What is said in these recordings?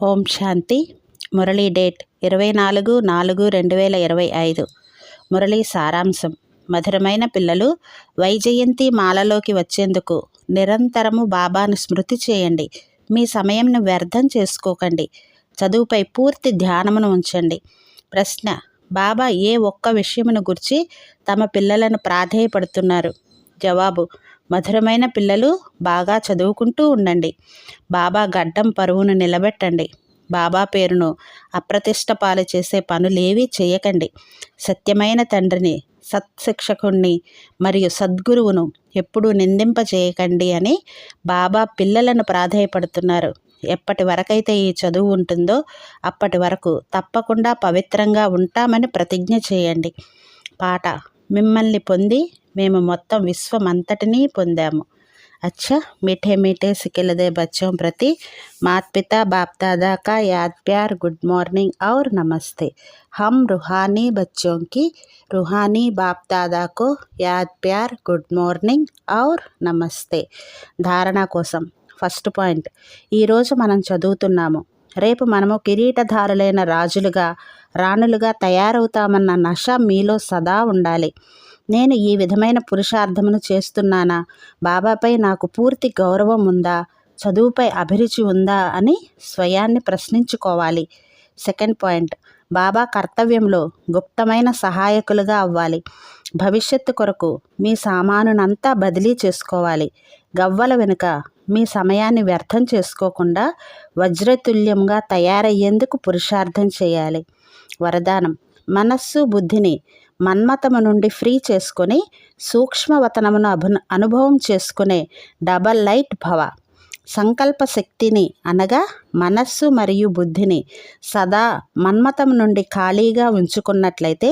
ఓం శాంతి. Murali date 24/4/2025. Murali సారాంశం. మధురమైన పిల్లలు, వైజయంతి మాలలోకి వచ్చేందుకు నిరంతరము బాబాను స్మృతి చేయండి. మీ సమయంను వ్యర్థం చేసుకోకండి. చదువుపై పూర్తి ధ్యానమును ఉంచండి. ప్రశ్న: బాబా ఏ ఒక్క విషయమును గురించి తమ పిల్లలను ప్రాధేయపడుతున్నారు? జవాబు: మధురమైన పిల్లలు, బాగా చదువుకుంటూ ఉండండి. బాబా గడ్డం పరువును నిలబెట్టండి. బాబా పేరును అప్రతిష్ట పాలు చేసే పనులేవీ చేయకండి. సత్యమైన తండ్రిని, సత్శిక్షకుణ్ణి మరియు సద్గురువును ఎప్పుడూ నిందింపజేయకండి అని బాబా పిల్లలను ప్రాధేయపడుతున్నారు. ఎప్పటి వరకైతే ఈ చదువు ఉంటుందో అప్పటి వరకు తప్పకుండా పవిత్రంగా ఉంటామని ప్రతిజ్ఞ చేయండి. పాట: మిమ్మల్ని పొంది మేము మొత్తం విశ్వమంతటినీ పొందాము. अच्छा मीठे मीठे सिकिलदे बच्चों प्रति माता पिता बाप दादा का याद प्यार, गुड मॉर्निंग और नमस्ते. हम रूहानी बच्चों की रूहानी बाप दादा को याद प्यार, गुड मॉर्निंग और నమస్తే. ధారణ కోసం ఫస్ట్ పాయింట్: ఈరోజు మనం చదువుతున్నాము, రేపు మనము కిరీటధారులైన రాజులుగా రాణులుగా తయారవుతామన్న నష మీలో సదా ఉండాలి. నేను ఈ విధమైన పురుషార్థమును చేస్తున్నానా? బాబాపై నాకు పూర్తి గౌరవం ఉందా? చదువుపై అభిరుచి ఉందా అని స్వయాన్ని ప్రశ్నించుకోవాలి. సెకండ్ పాయింట్: బాబా కర్తవ్యంలో గుప్తమైన సహాయకులుగా అవ్వాలి. భవిష్యత్తు కొరకు మీ సామానునంతా బదిలీ చేసుకోవాలి. గవ్వల వెనుక మీ సమయాన్ని వ్యర్థం చేసుకోకుండా వజ్రతుల్యంగా తయారయ్యేందుకు పురుషార్థం చేయాలి. వరదానం: మనస్సు బుద్ధిని మన్మతము నుండి ఫ్రీ చేసుకొని సూక్ష్మవతనమును అనుభవం చేసుకునే డబల్ లైట్ భవ. సంకల్ప శక్తిని అనగా మనస్సు మరియు బుద్ధిని సదా మన్మతం నుండి ఖాళీగా ఉంచుకున్నట్లయితే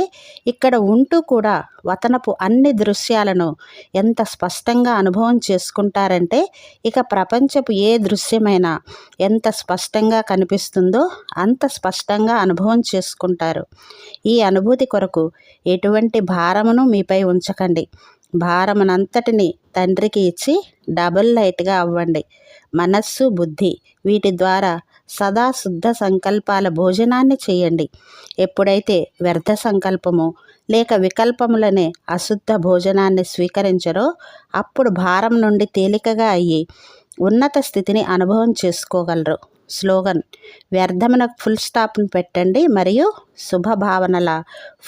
ఇక్కడ ఉంటూ కూడా వతనపు అన్ని దృశ్యాలను ఎంత స్పష్టంగా అనుభవం చేసుకుంటారంటే ఇక ప్రపంచపు ఏ దృశ్యమైనా ఎంత స్పష్టంగా కనిపిస్తుందో అంత స్పష్టంగా అనుభవం చేసుకుంటారు. ఈ అనుభూతి కొరకు ఎటువంటి భారమును మీపై ఉంచకండి. భారమునంతటిని తండ్రికి ఇచ్చి డబుల్ లైట్గా అవ్వండి. మనస్సు బుద్ధి వీటి ద్వారా సదా శుద్ధ సంకల్పాల భోజనాన్ని చేయండి. ఎప్పుడైతే వ్యర్థ సంకల్పము లేక వికల్పములనే అశుద్ధ భోజనాన్ని స్వీకరించరో అప్పుడు భారం నుండి తేలికగా అయ్యి ఉన్నత స్థితిని అనుభవం చేసుకోగలరు. స్లోగన్: వ్యర్థమునకు ఫుల్ స్టాప్ను పెట్టండి మరియు శుభభావనల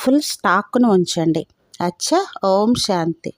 ఫుల్ స్టాక్ను ఉంచండి. అచ్చా. ఓం శాంతి.